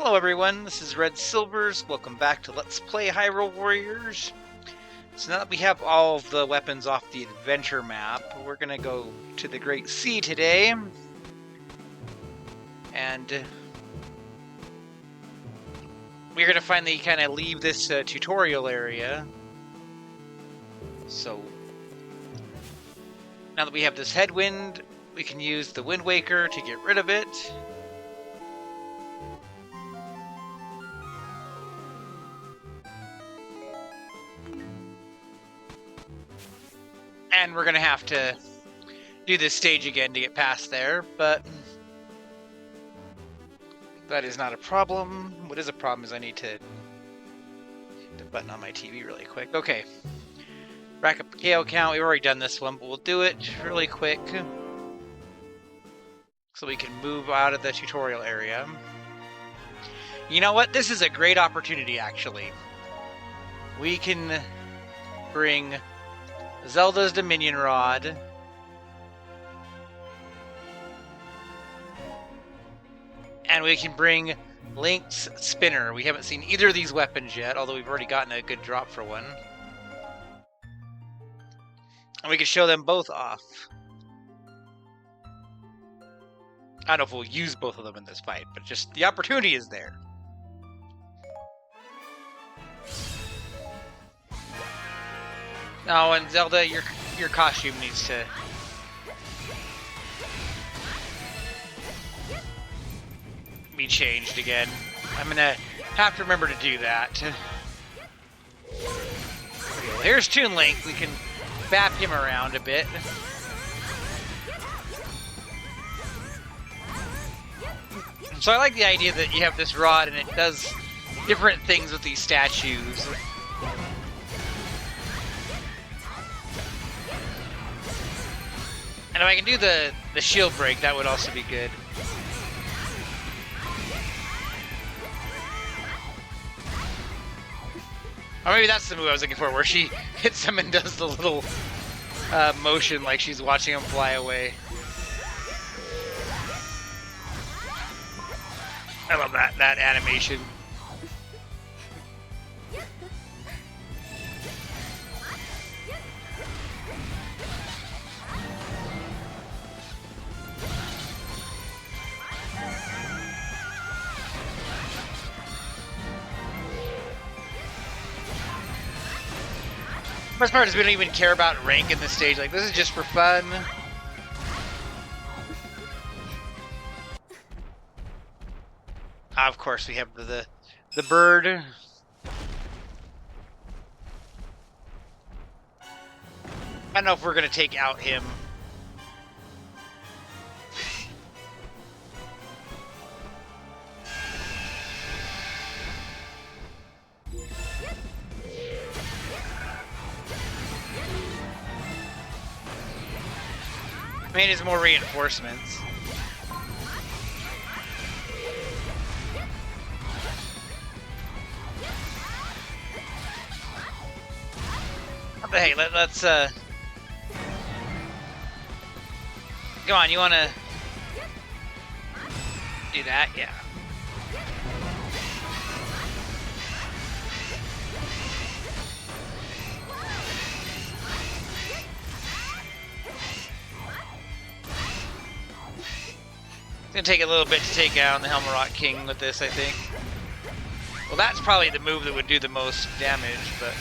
Hello everyone, this is Red Silvers. Welcome back to Let's Play Hyrule Warriors. So now that we have all of the weapons off the adventure map, we're going to go to the Great Sea today. And we're going to finally kind of leave this tutorial area. So now that we have this headwind, we can use the Wind Waker to get rid of it. And we're going to have to do this stage again to get past there, but that is not a problem. What is a problem is I need to hit the button on my TV really quick. Okay. Rack up the KO count. We've already done this one, but we'll do it really quick so we can move out of the tutorial area. You know what? This is a great opportunity, actually. We can bring Zelda's Dominion Rod. And we can bring Link's Spinner. We haven't seen either of these weapons yet, although we've already gotten a good drop for one. And we can show them both off. I don't know if we'll use both of them in this fight, but just the opportunity is there. Oh, and Zelda, your costume needs to be changed again. I'm gonna have to remember to do that. Well, here's Toon Link. We can bap him around a bit. So I like the idea that you have this rod and it does different things with these statues. And if I can do the shield break, that would also be good. Or maybe that's the move I was looking for, where she hits him and does the little motion like she's watching him fly away. I love that animation. The best part is we don't even care about rank in this stage. Like, this is just for fun. Of course, we have the bird. I don't know if we're gonna take out him. I mean, it's more reinforcements. But hey, let's come on, you wanna do that? Yeah. It's gonna take a little bit to take down the Helmarock King with this, I think. Well, that's probably the move that would do the most damage, but...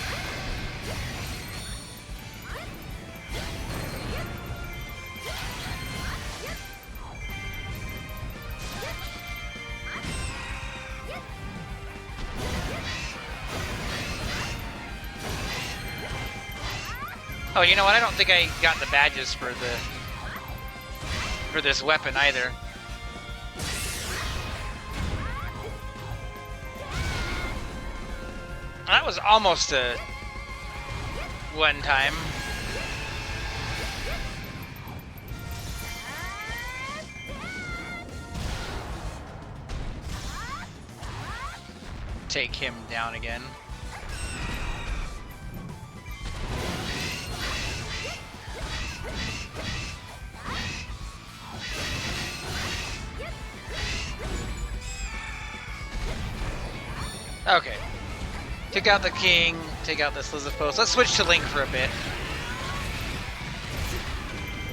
Oh, you know what? I don't think I got the badges for this weapon either. That was almost a one time. Take him down again. Okay. Take out the king, take out this Lizard-Post. Let's switch to Link for a bit.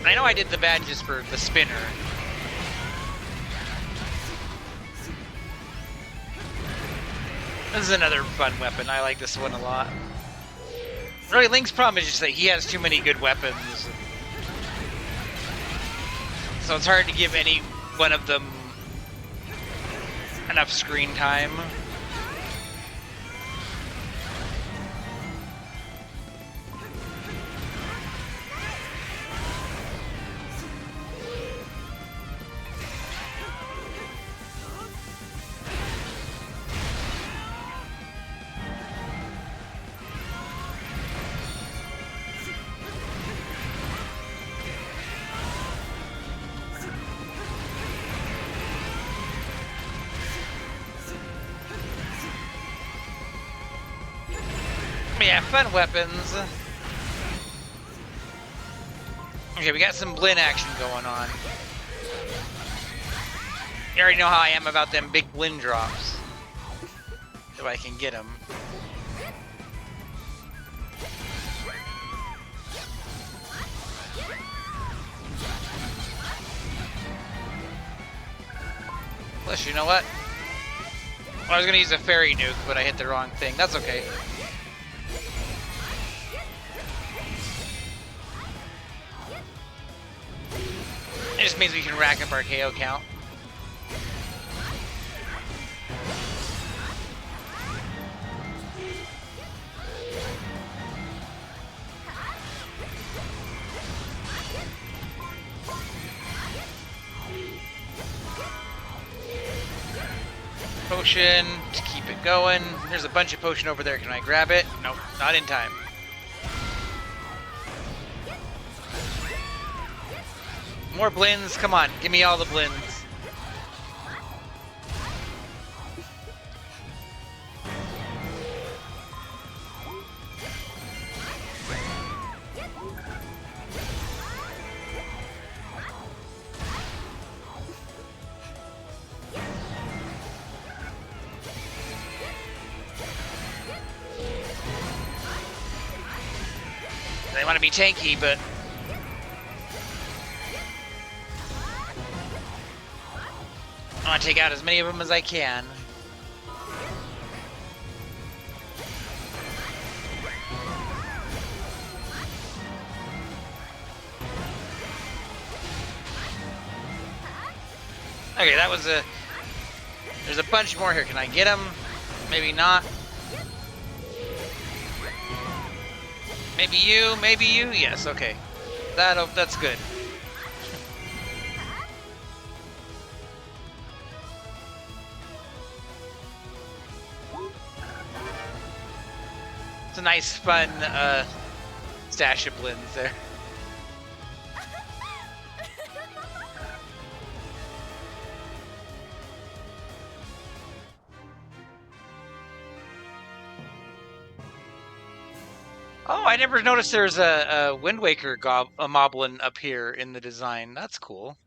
I know I did the badges for the spinner. This is another fun weapon. I like this one a lot. Really, Link's problem is just that he has too many good weapons. So it's hard to give any one of them enough screen time. Yeah, fun weapons. Okay, we got some Blinn action going on. You already know how I am about them big Blinn drops. If I can get them. Plus, you know what? Well, I was gonna use a fairy nuke, but I hit the wrong thing. That's okay. It just means we can rack up our KO count. Potion to keep it going. There's a bunch of potion over there. Can I grab it? Nope, not in time. More Blinns, come on, give me all the Blinns. They want to be tanky, but I want to take out as many of them as I can. Okay, that was a... There's a bunch more here. Can I get them? Maybe not. Maybe you, maybe you? Yes, okay. That's good. It's a nice, fun stash of Blinns there. Oh, I never noticed there's a Wind Waker moblin up here in the design. That's cool.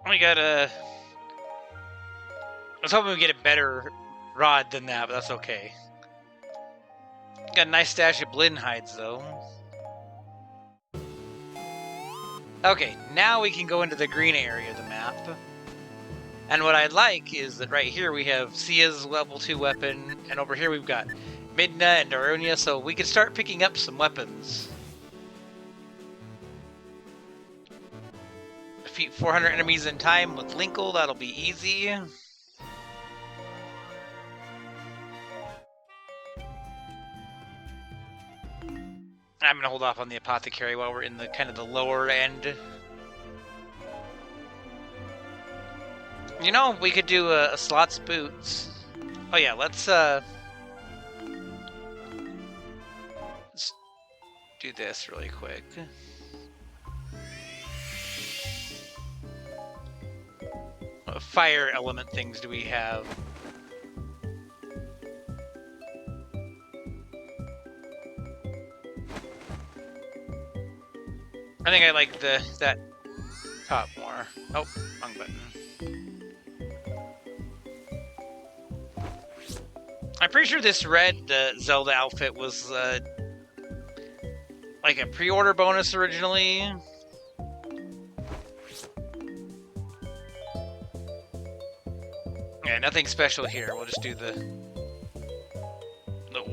We got a... I was hoping we get a better rod than that, but that's okay. Got a nice stash of Blinn hides, though. Okay, now we can go into the green area of the map. And what I like is that right here we have Sia's level 2 weapon, and over here we've got Midna and Daronia, so we can start picking up some weapons. Defeat 400 enemies in time with Linkle, that'll be easy. I'm gonna hold off on the apothecary while we're in the kind of the lower end. You know, we could do a slots boots. Oh yeah, let's do this really quick. What fire element things do we have? I think I like that top more. Oh, wrong button. I'm pretty sure this red Zelda outfit was like a pre-order bonus originally. Yeah, nothing special here. We'll just do the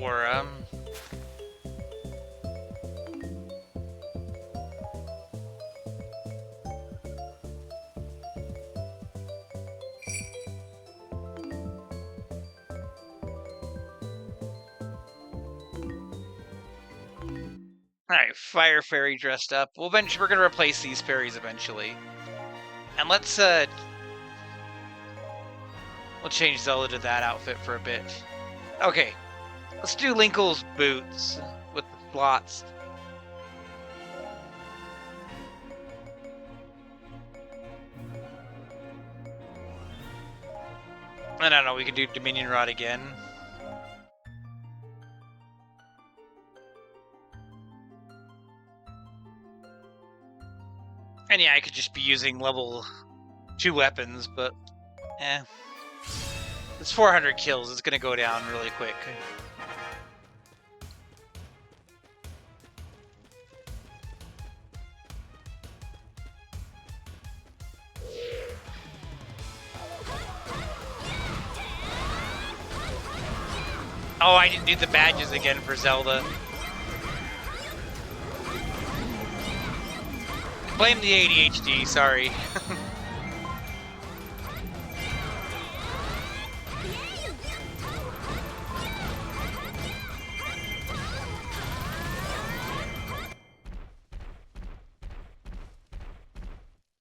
aura. Alright, Fire Fairy dressed up. We're gonna replace these fairies eventually. And let's we'll change Zelda to that outfit for a bit. Okay. Let's do Linkle's boots with the slots. I don't know, we could do Dominion Rod again. And yeah, I could just be using level 2 weapons, but it's 400 kills. It's gonna go down really quick. Oh, I didn't do the badges again for Zelda. Blame the ADHD, sorry.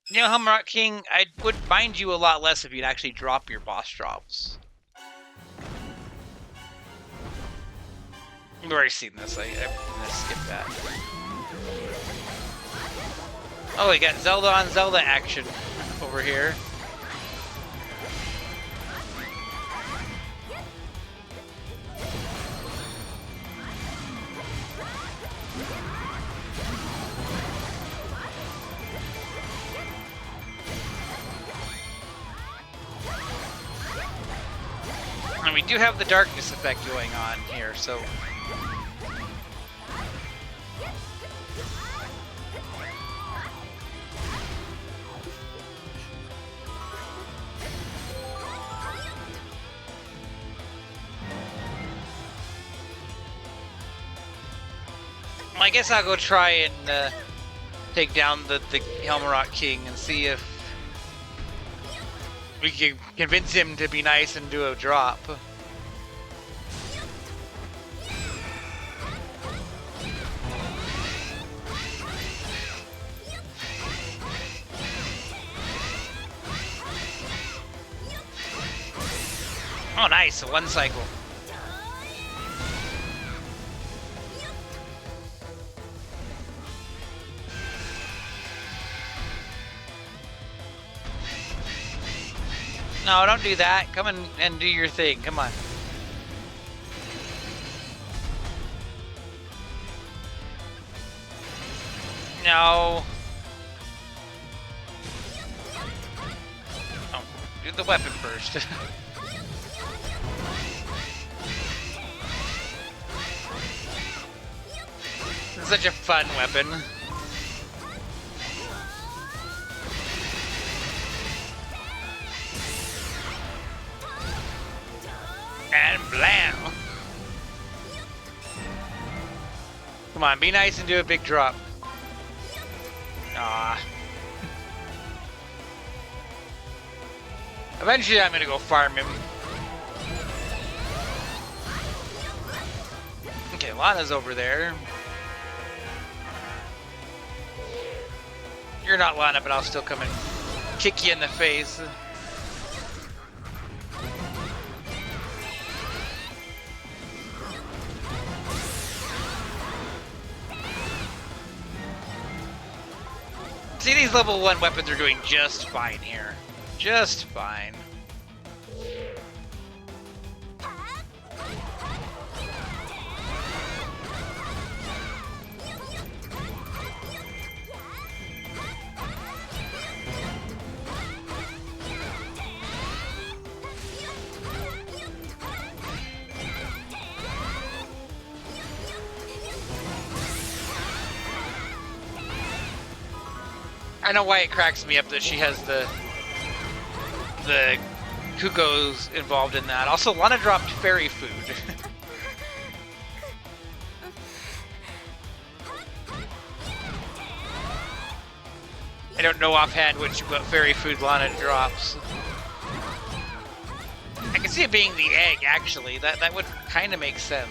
You know, Humrock King, I would mind you a lot less if you'd actually drop your boss drops. We've already seen this, I'm gonna skip that. Oh, we got Zelda on Zelda action over here. And we do have the darkness effect going on here, so... I guess I'll go try and take down the Helmrock King and see if we can convince him to be nice and do a drop. Oh, nice, one cycle. No, don't do that. Come and do your thing. Come on. No. Oh, do the weapon first. It's such a fun weapon. And blam! Come on, be nice and do a big drop. Ah. Eventually I'm gonna go farm him. Okay, Lana's over there. You're not Lana, but I'll still come and kick you in the face. See, these level 1 weapons are doing just fine here. Just fine. I know why it cracks me up that she has the Kuko's involved in that. Also, Lana dropped fairy food. I don't know offhand what fairy food Lana drops. I can see it being the egg, actually. That would kind of make sense.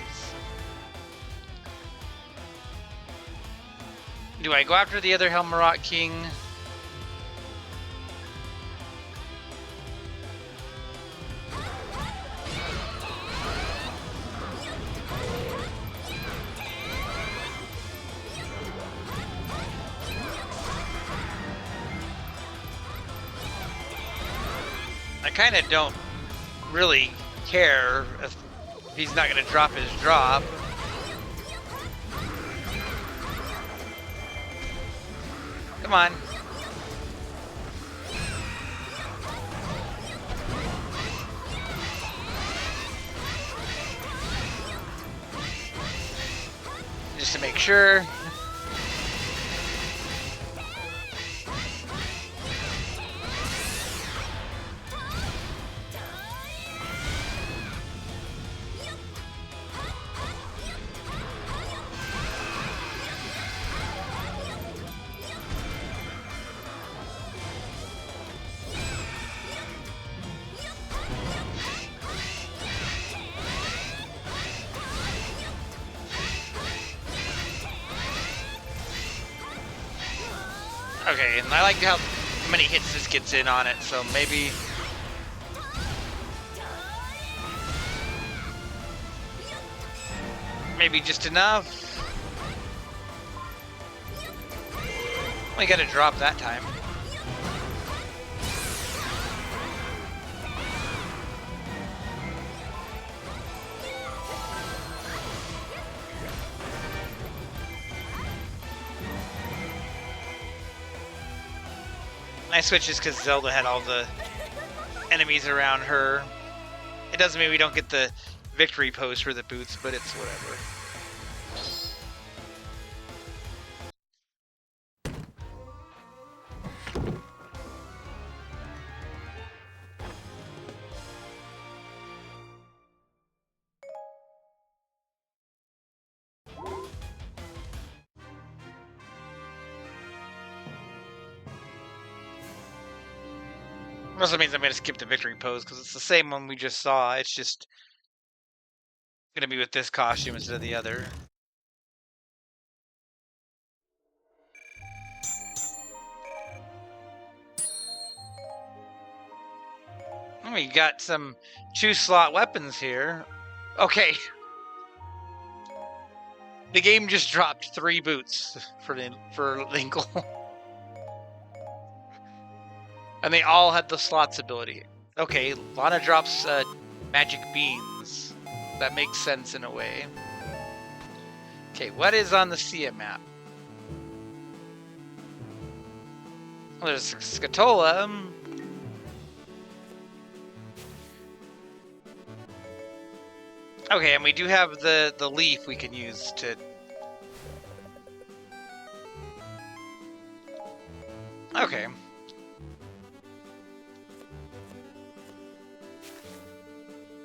Do I go after the other Helmarot King? I kind of don't really care if he's not going to drop his drop. Come on. Just to make sure. Okay, and I like how many hits this gets in on it, so maybe... maybe just enough. We got a drop that time. I switched just because Zelda had all the enemies around her. It doesn't mean we don't get the victory pose for the boots, but it's whatever. Also means I'm going to skip the victory pose because it's the same one we just saw. It's just going to be with this costume instead of the other. We got some 2-slot weapons here. Okay. The game just dropped 3 boots for Linkle. And they all had the slots ability. Okay, Lana drops magic beans. That makes sense in a way. Okay, what is on the Sia map? Well, there's Scatola. Okay, and we do have the leaf we can use to... Okay.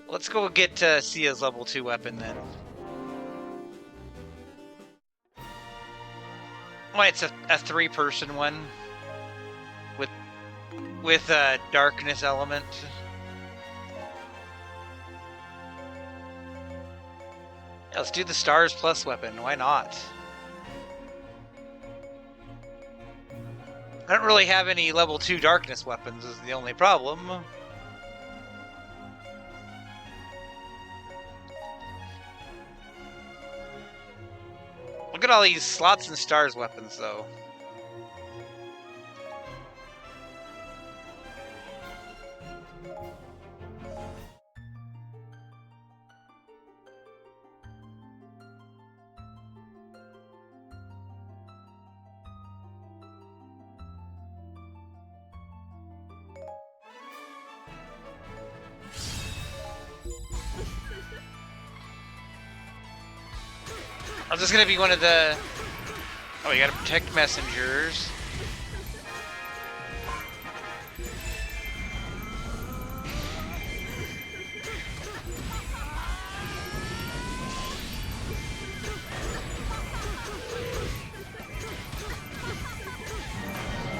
Let's go get Sia's level 2 weapon then. Oh, it's a 3-person one with a darkness element. Yeah, let's do the Stars Plus weapon. Why not? I don't really have any level 2 darkness weapons. Is the only problem. Look at all these slots and stars weapons, though. is this gonna be one of the... Oh, you gotta protect messengers.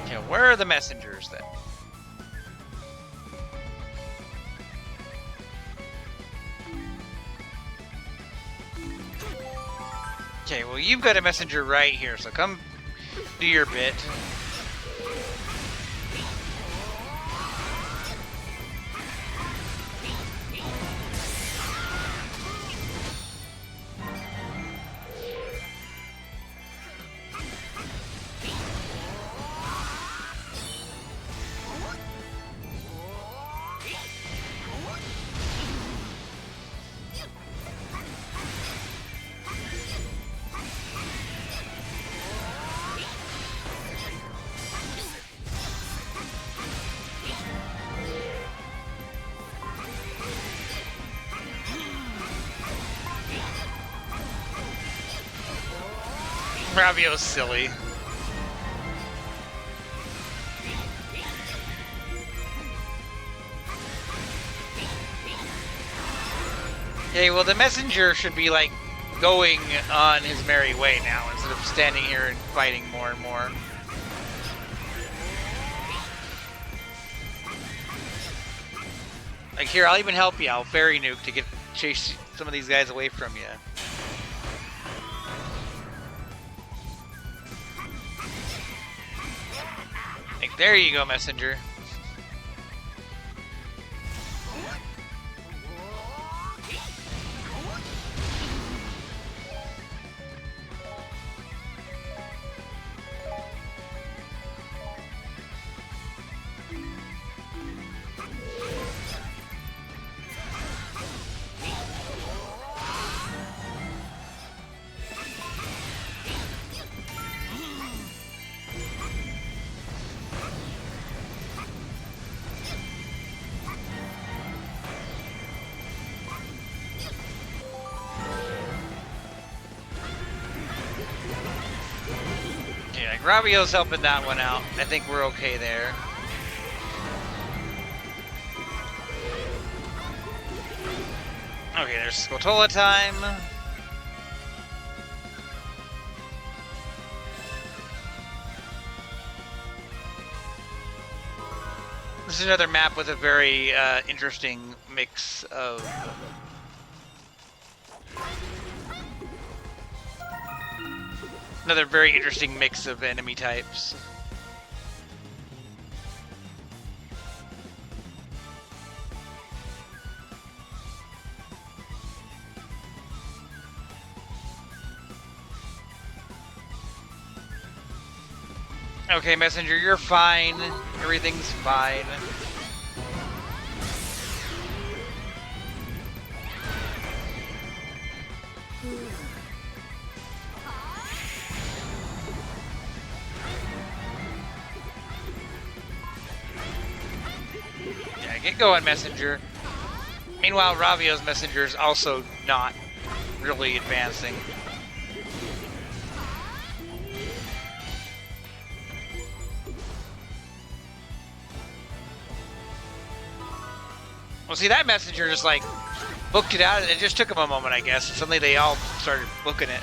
Okay, where are the messengers then? Okay, well, you've got a messenger right here, so come do your bit. Ravio's silly. Okay, well, the messenger should be, like, going on his merry way now, instead of standing here and fighting more and more. Like, here, I'll even help you. I'll fairy nuke to chase some of these guys away from you. Like, there you go, messenger. Ravio's helping that one out. I think we're okay there. Okay, there's Squatola time. This is another map with a very interesting mix of... Another very interesting mix of enemy types. Okay, messenger, you're fine. Everything's fine. Get going, messenger. Meanwhile, Ravio's messenger is also not really advancing. Well, see, that messenger just, like, booked it out. It just took him a moment, I guess. And suddenly they all started booking it.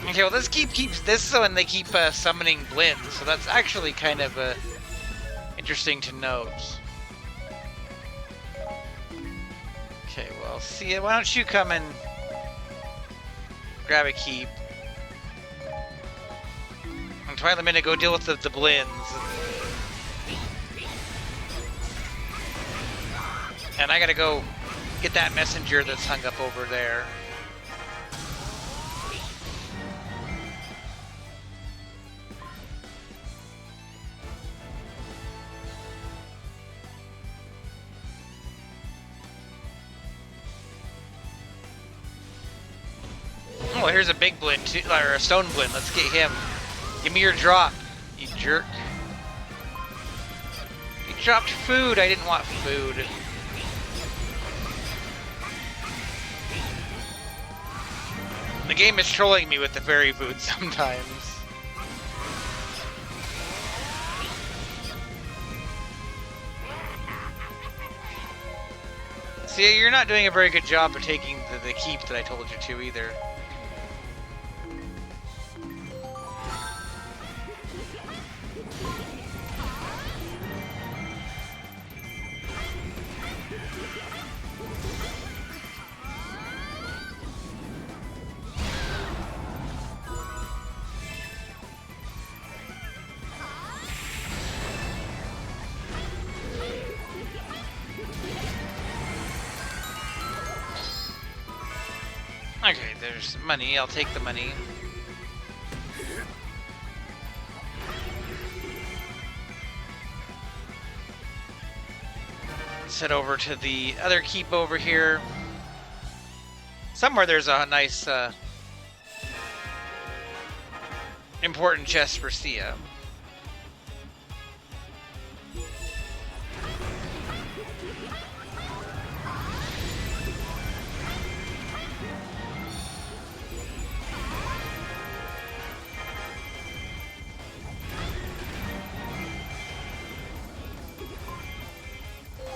Okay, well, this keeps this so, and they keep summoning Blins, so that's actually kind of interesting to note. Okay, well, see, why don't you come and grab a keep? And Twilight Minute, go deal with the Blins. And I gotta go get that messenger that's hung up over there. Oh, here's a big blend, too, or a stone blend. Let's get him. Give me your drop, you jerk. You dropped food. I didn't want food. The game is trolling me with the fairy food sometimes. See, you're not doing a very good job of taking the keep that I told you to either. Okay, there's money. I'll take the money. Let's head over to the other keep over here. Somewhere there's a nice, important chest for Sia.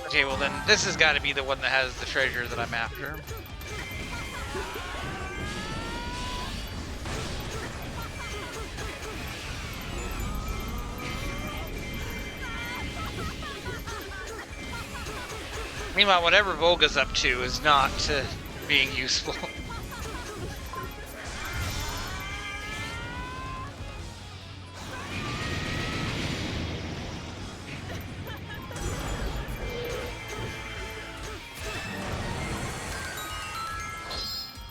Okay, well then, this has got to be the one that has the treasure that I'm after. Meanwhile, whatever Volga's up to is not being useful.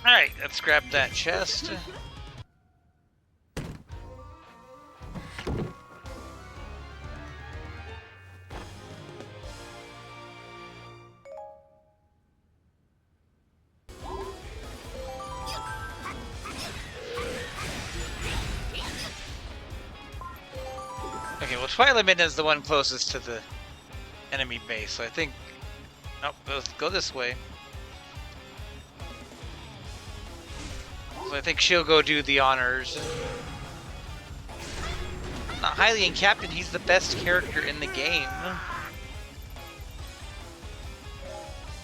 Alright, let's grab that chest. Okay, well, Twilight Midnight is the one closest to the enemy base, so I think... Nope, let's go this way. So I think she'll go do the honors. Not Hylian Captain, he's the best character in the game.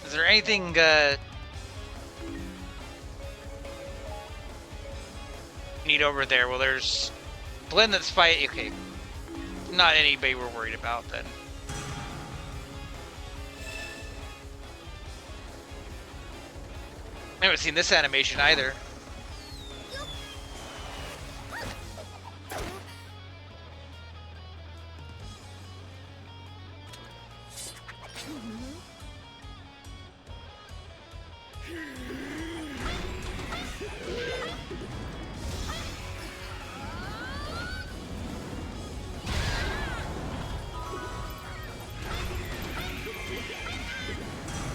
Is there anything, need over there? Well, there's Blinn that's fighting. Okay. Not anybody we're worried about then. I haven't seen this animation either.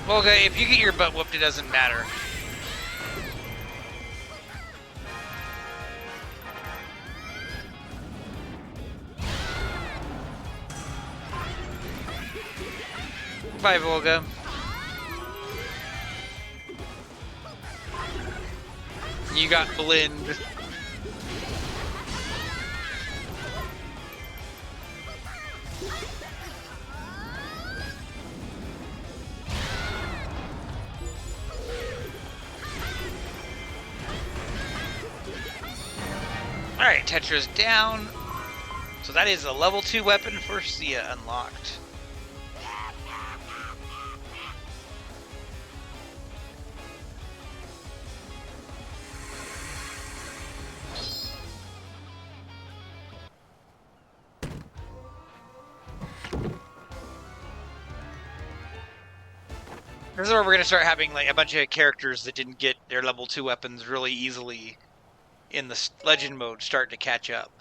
Okay, if you get your butt whooped, it doesn't matter. Bye, Volga. You got Blind. Alright, Tetra's down. So that is a level 2 weapon for Sia unlocked. This is where we're gonna start having like a bunch of characters that didn't get their level 2 weapons really easily in the legend mode start to catch up.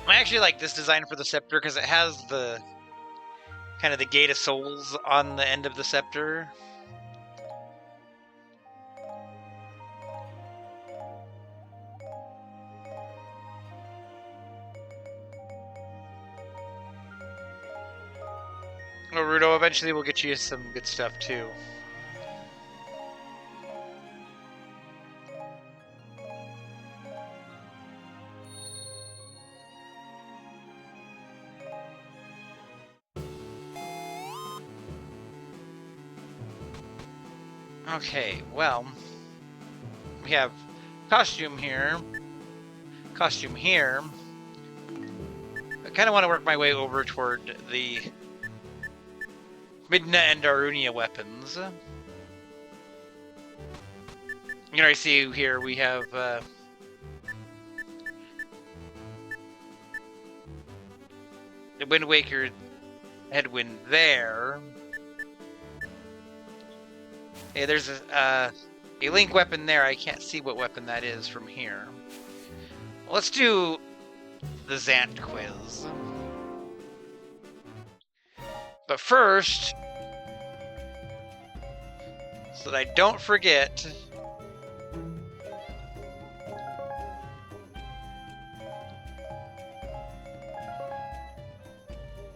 I actually like this design for the scepter because it has the kind of the gate of souls on the end of the scepter. Well, Rudo, eventually we'll get you some good stuff too. Okay, well, we have costume here, costume here. I kind of want to work my way over toward the Midna and Darunia weapons. You know, I see here we have the Wind Waker headwind there. Hey, there's a Link weapon there. I can't see what weapon that is from here. Well, let's do the Zant quiz. But first, so that I don't forget,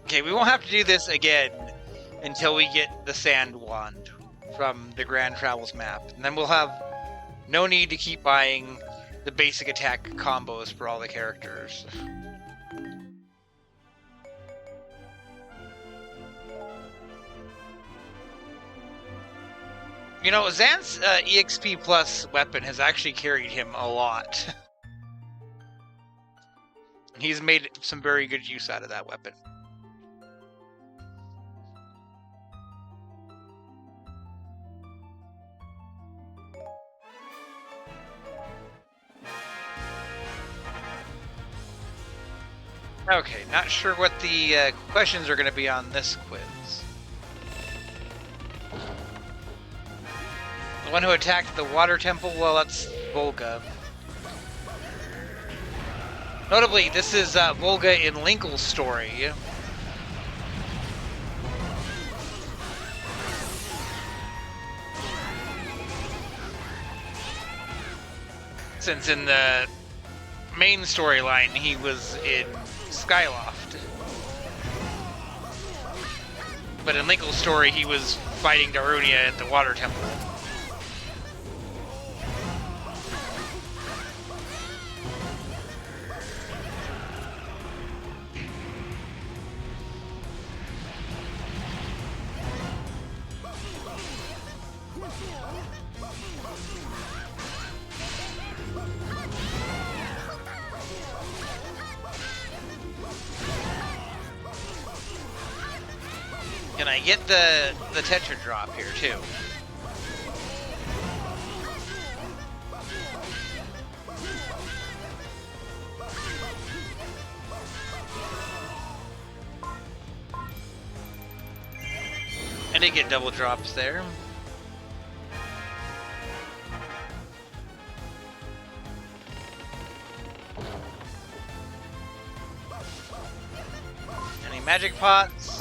okay, we won't have to do this again until we get the Sand Wand from the Grand Travels map. And then we'll have no need to keep buying the basic attack combos for all the characters. You know, Zant's EXP Plus weapon has actually carried him a lot. He's made some very good use out of that weapon. Okay, not sure what the questions are going to be on this quiz. The one who attacked the water temple? Well, that's Volga. Notably, this is Volga in Linkle's story. Since in the main storyline, he was in Skyloft. But in Linkle's story, he was fighting Darunia at the water temple. Can I get the Tetra drop here too? I did get double drops there. Any magic pots?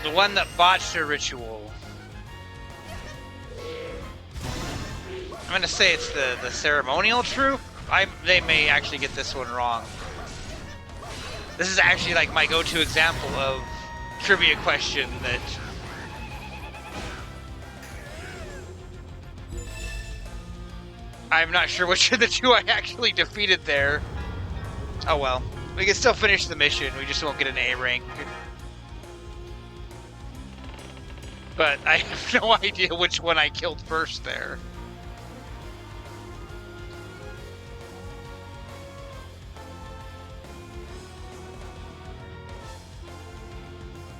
The one that botched a ritual. I'm gonna say it's the ceremonial troop. They may actually get this one wrong. This is actually like my go-to example of trivia question that I'm not sure which of the two I actually defeated there. Oh well. We can still finish the mission, we just won't get an A rank. But I have no idea which one I killed first there.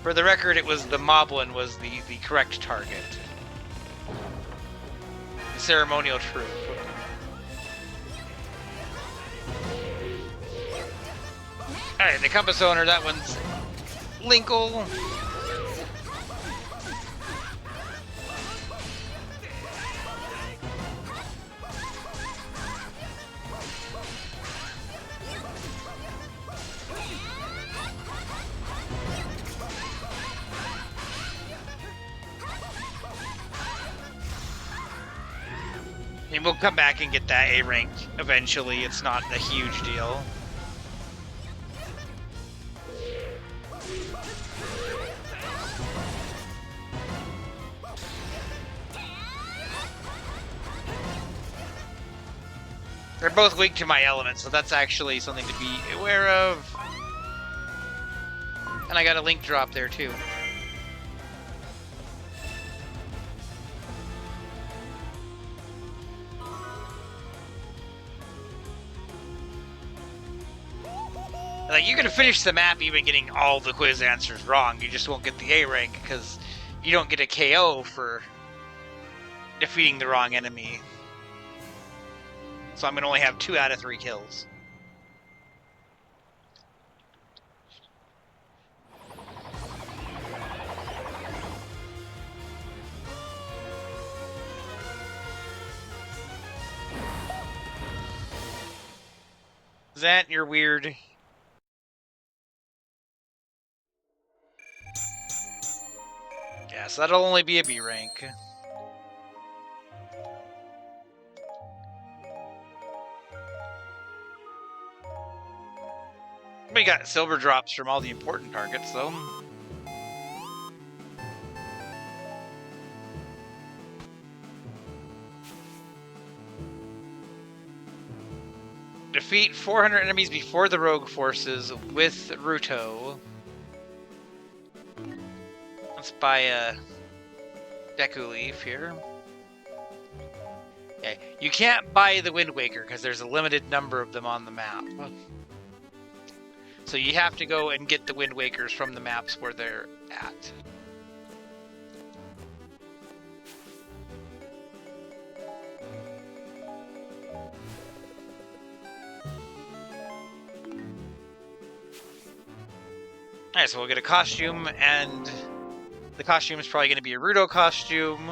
For the record, it was the Moblin was the correct target. The ceremonial troop. Alright, the compass owner, that one's Linkle. And we'll come back and get that A rank eventually. It's not a huge deal. They're both weak to my element, so that's actually something to be aware of. And I got a link drop there too. Like, you can finish the map even getting all the quiz answers wrong. You just won't get the A rank because you don't get a KO for defeating the wrong enemy. So I'm going to only have 2 out of 3 kills. Zant, you're weird. Yeah, so that'll only be a B rank. We got silver drops from all the important targets, though. Defeat 400 enemies before the rogue forces with Ruto. Let's buy a Deku Leaf here. Okay, you can't buy the Wind Waker because there's a limited number of them on the map. So you have to go and get the Wind Wakers from the maps where they're at. Alright, so we'll get a costume, and the costume is probably going to be a Ruto costume.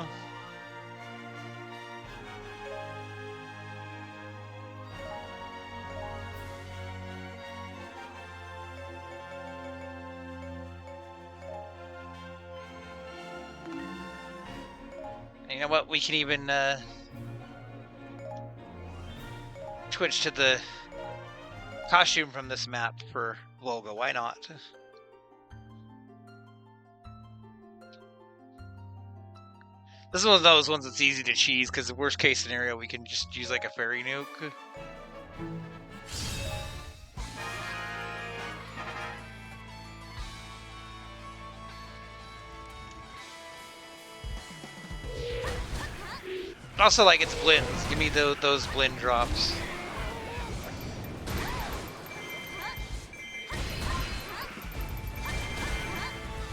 You know what? We can even switch to the costume from this map for Volga. Why not? This is one of those ones that's easy to cheese because the worst case scenario we can just use like a fairy nuke. Also, like, it's blinds. Give me those blind drops.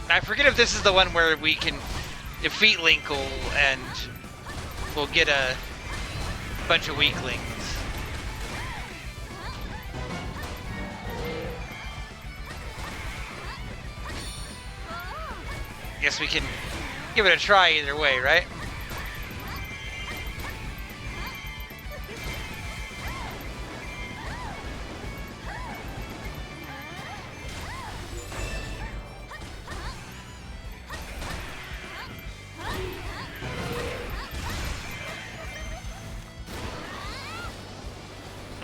I forget if this is the one where we can defeat Linkle and we'll get a bunch of weaklings. Guess we can give it a try either way, right?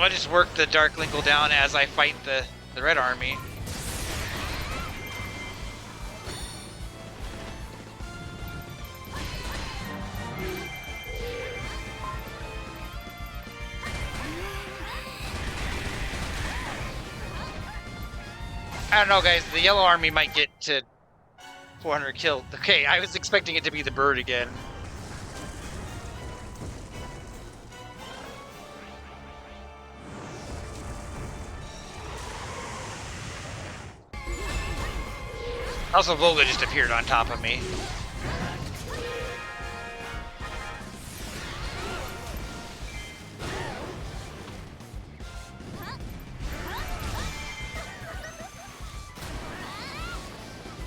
I'll just work the Dark Linkle down as I fight the Red Army. I don't know, guys. The yellow army might get to 400 killed. Okay, I was expecting it to be the bird again. Also, Volga just appeared on top of me.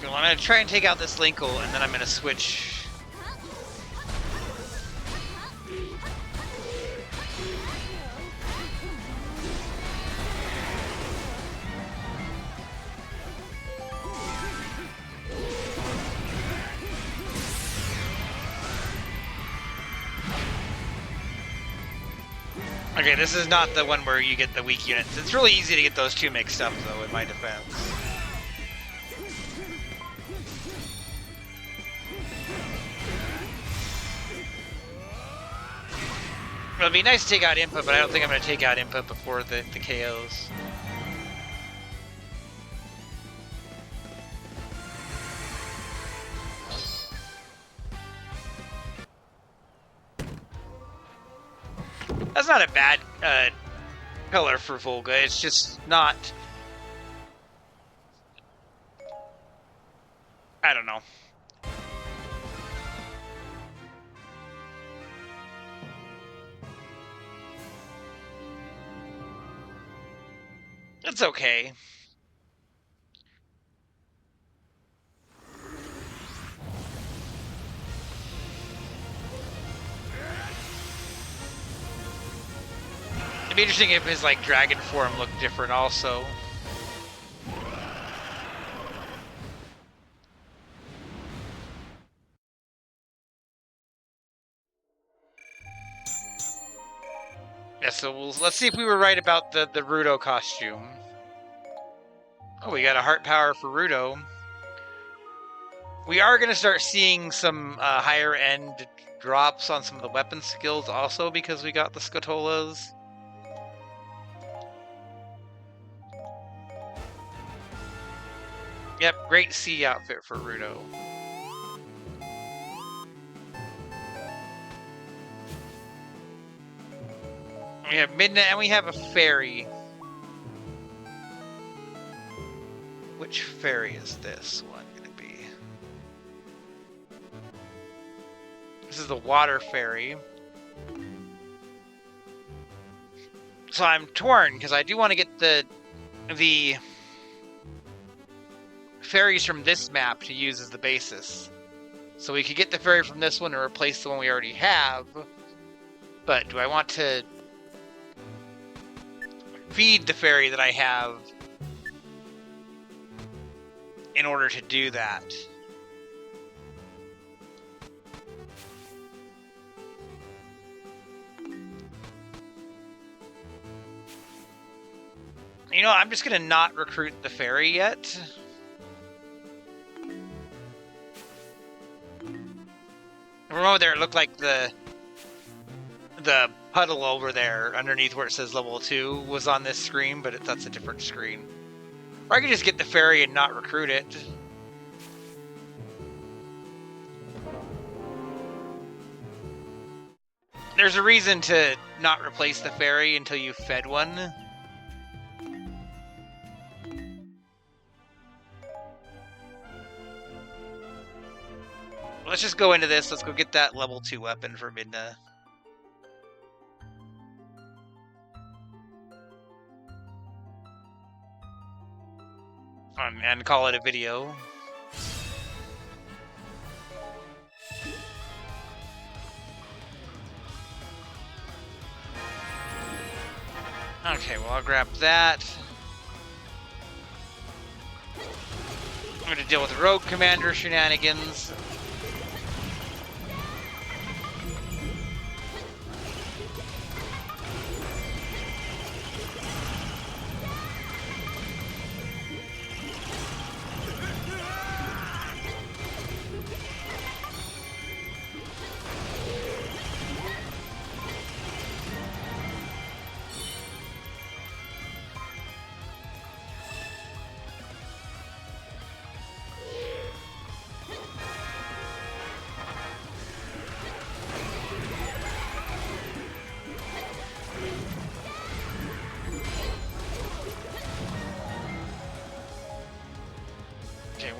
Well, I'm going to try and take out this Linkle, and then I'm going to switch. Okay, this is not the one where you get the weak units. It's really easy to get those two mixed up, though, in my defense. It'd be nice to take out input, but I don't think I'm going to take out input before the KOs. That's not a bad color for Volga. It's just not... I don't know. It's okay. It'd be interesting if his, like, dragon form looked different also. Yeah, so let's see if we were right about the Rudo costume. Oh, we got a heart power for Rudo. We are going to start seeing some higher end drops on some of the weapon skills also because we got the Scatolas. Yep, great sea outfit for Rudo. We have Midnight and we have a fairy. Which fairy is this one going to be? This is the water fairy. So I'm torn because I do want to get the fairies from this map to use as the basis. So we could get the fairy from this one and replace the one we already have. But do I want to feed the fairy that I have in order to do that? You know, I'm just going to not recruit the fairy yet. Remember there, it looked like the puddle over there underneath where it says level 2 was on this screen, but that's a different screen. Or I could just get the fairy and not recruit it. There's a reason to not replace the fairy until you fed one. Let's just go into this. Let's go get that level 2 weapon for Midna. And call it a video. Okay, well, I'll grab that. I'm going to deal with Rogue Commander shenanigans.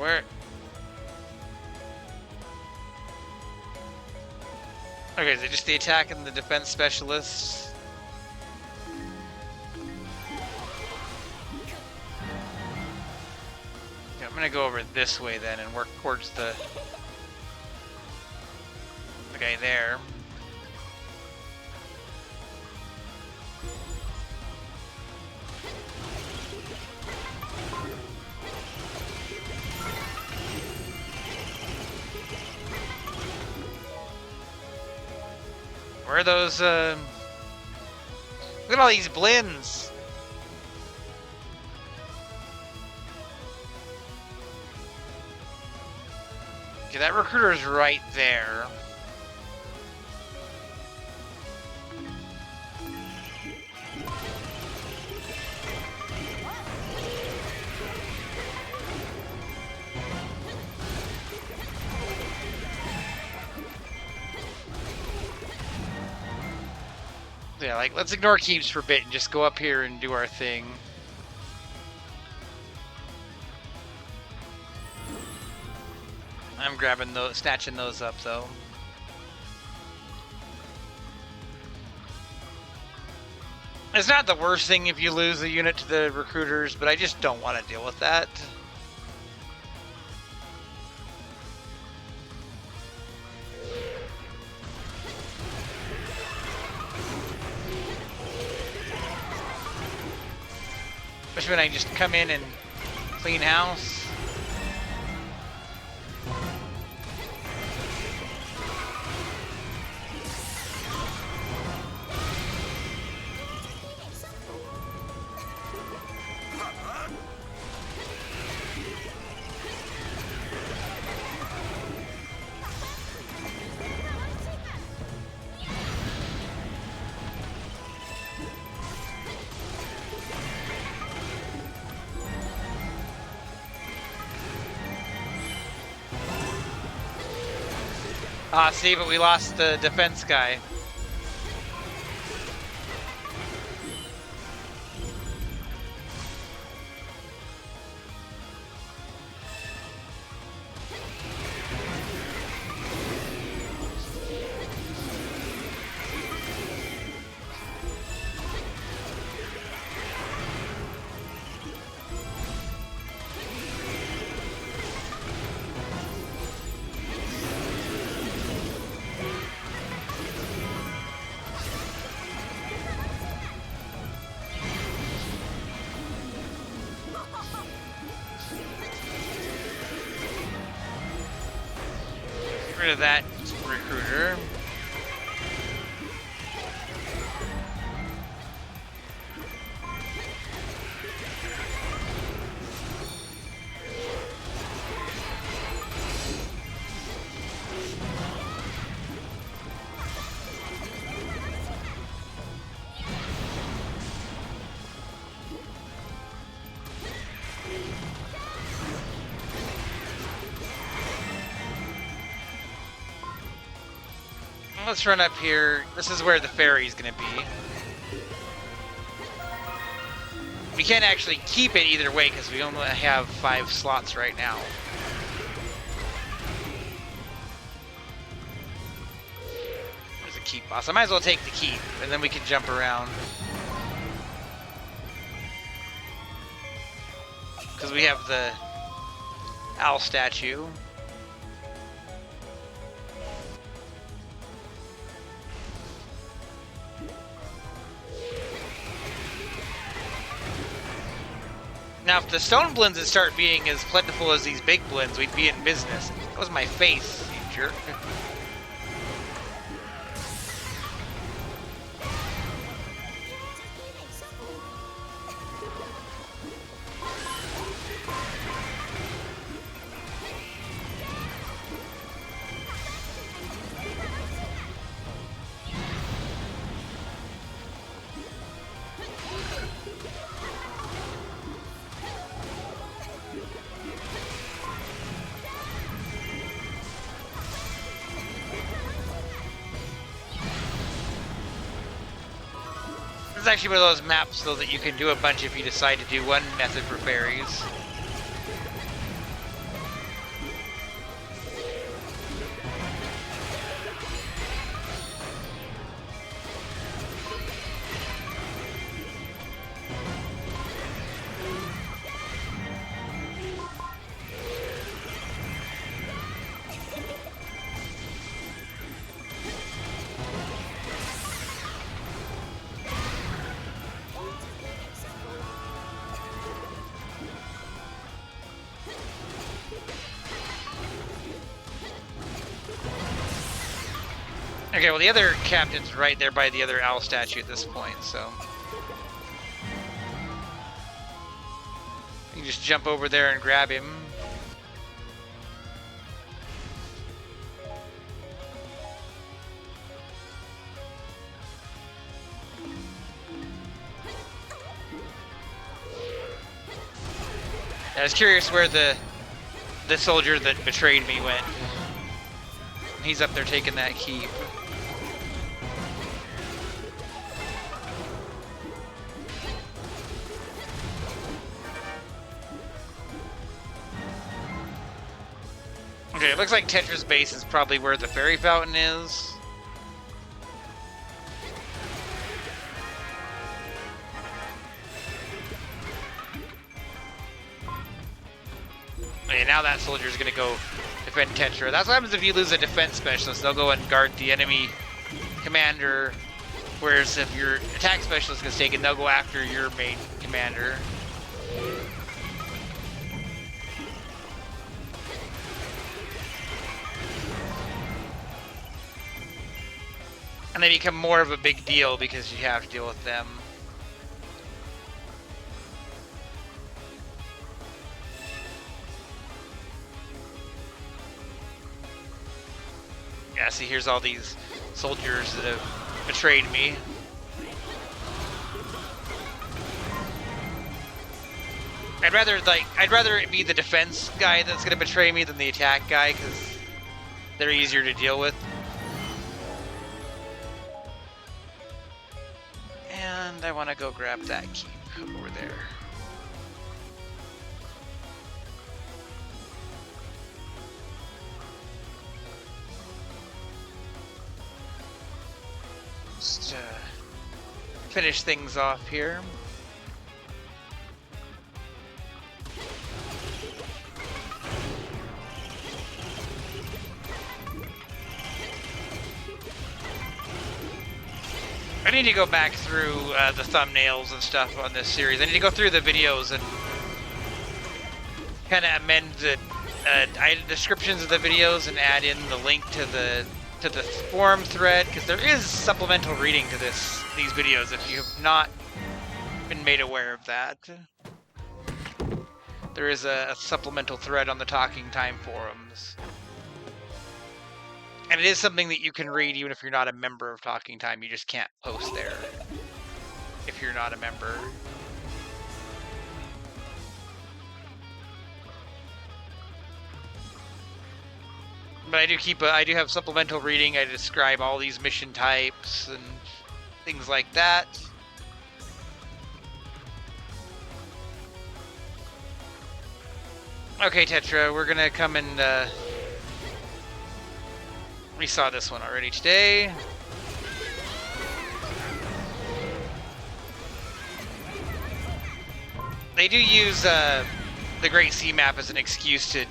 Where? Okay, is it just the attack and the defense specialists? Yeah, I'm gonna go over this way then and work towards the guy there. Where are those, look at all these blends! Okay, that recruiter's right there. Yeah, like, let's ignore keeps for a bit and just go up here and do our thing. I'm grabbing those, snatching those up, though. It's not the worst thing if you lose a unit to the recruiters, but I just don't want to deal with that. Especially when I just come in and clean house. Ah, see, but we lost the defense guy. Get rid of that recruiter. Let's run up here. This is where the ferry's gonna be. We can't actually keep it either way because we only have 5 slots right now. There's a keep boss. I might as well take the keep and then we can jump around. Because we have the owl statue. Now, if the stone blends would start being as plentiful as these big blends, we'd be in business. That was my face, you jerk. This is actually one of those maps, though, that you can do a bunch if you decide to do one method for fairies. Okay, well the other captain's right there by the other owl statue at this point, so you can just jump over there and grab him. I was curious where the soldier that betrayed me went. He's up there taking that keep. Okay, it looks like Tetra's base is probably where the fairy fountain is. Okay, now that soldier's gonna go defend Tetra. That's what happens if you lose a defense specialist. They'll go and guard the enemy commander, whereas if your attack specialist gets taken, they'll go after your main commander. And they become more of a big deal because you have to deal with them. Yeah, see, here's all these soldiers that have betrayed me. I'd rather it be the defense guy that's gonna betray me than the attack guy, because they're easier to deal with. And I want to go grab that keep over there. Just finish things off here. I need to go back through the thumbnails and stuff on this series. I need to go through the videos and kind of amend the descriptions of the videos and add in the link to the forum thread, because there is supplemental reading to these videos if you have not been made aware of that. There is a supplemental thread on the Talking Time forums. And it is something that you can read even if you're not a member of Talking Time. You just can't post there if you're not a member. But I do have supplemental reading. I describe all these mission types and things like that. Okay, Tetra, we're gonna come and we saw this one already today. They do use the Great Sea Map as an excuse to,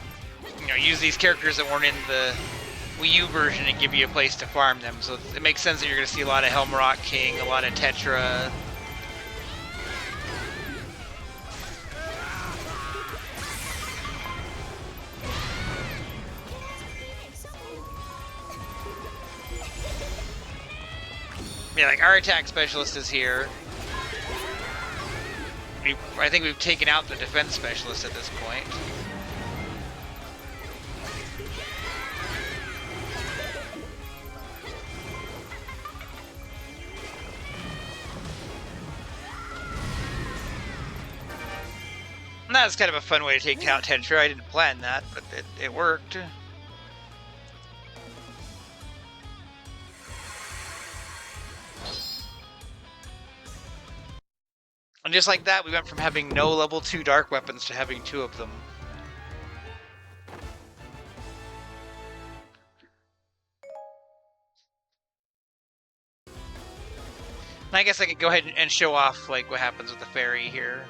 use these characters that weren't in the Wii U version and give you a place to farm them. So it makes sense that you're going to see a lot of Helmrock King, a lot of Tetra. Yeah, like our attack specialist is here. I think we've taken out the defense specialist at this point. And that was kind of a fun way to take out Tetra. I didn't plan that, but it worked. And just like that, we went from having no level 2 dark weapons to having 2 of them. And I guess I could go ahead and show off like what happens with the fairy here.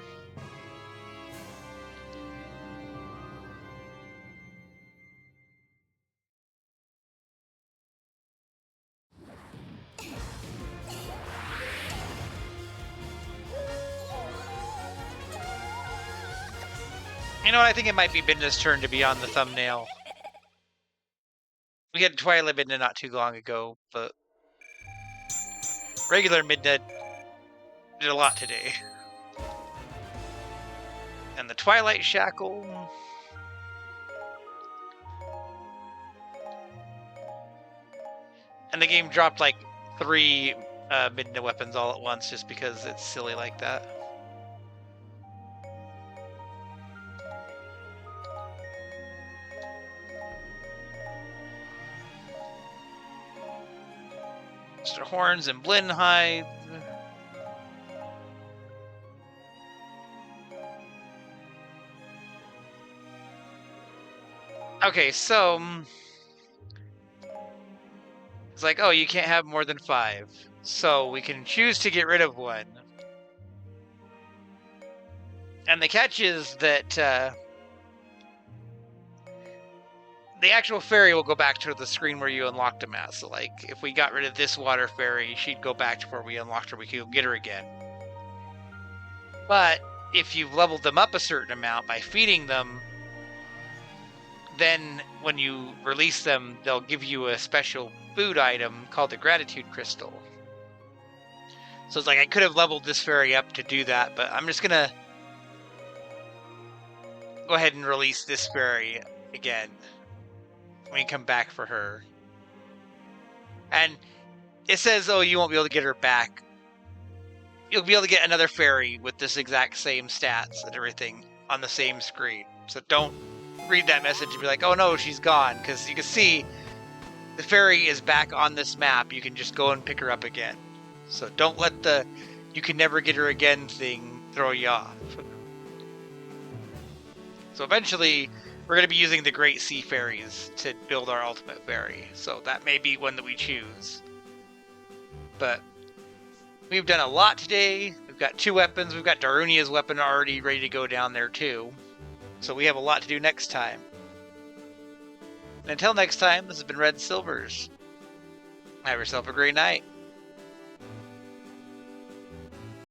You know what, I think it might be Binda's turn to be on the thumbnail. We had Twilight Binda not too long ago, but regular Midna did a lot today. And the Twilight Shackle. And the game dropped like 3 Midna weapons all at once just because it's silly like that. Mr. Horns and Blinhide. Okay, so it's like, oh, you can't have more than 5. So we can choose to get rid of one. And the catch is that the actual fairy will go back to the screen where you unlocked them at. So, like, if we got rid of this water fairy, she'd go back to where we unlocked her. We could get her again. But if you've leveled them up a certain amount by feeding them, then when you release them, they'll give you a special food item called the Gratitude Crystal. So it's like I could have leveled this fairy up to do that, but I'm just going to go ahead and release this fairy again. We come back for her. And it says, oh, you won't be able to get her back. You'll be able to get another fairy with this exact same stats and everything on the same screen. So don't read that message and be like, oh no, she's gone. Because you can see the fairy is back on this map. You can just go and pick her up again. So don't let the you can never get her again thing throw you off. So eventually, we're going to be using the Great Sea Fairies to build our ultimate fairy. So that may be one that we choose. But we've done a lot today. We've got 2 weapons. We've got Darunia's weapon already ready to go down there too. So we have a lot to do next time. And until next time, this has been Red Silvers. Have yourself a great night.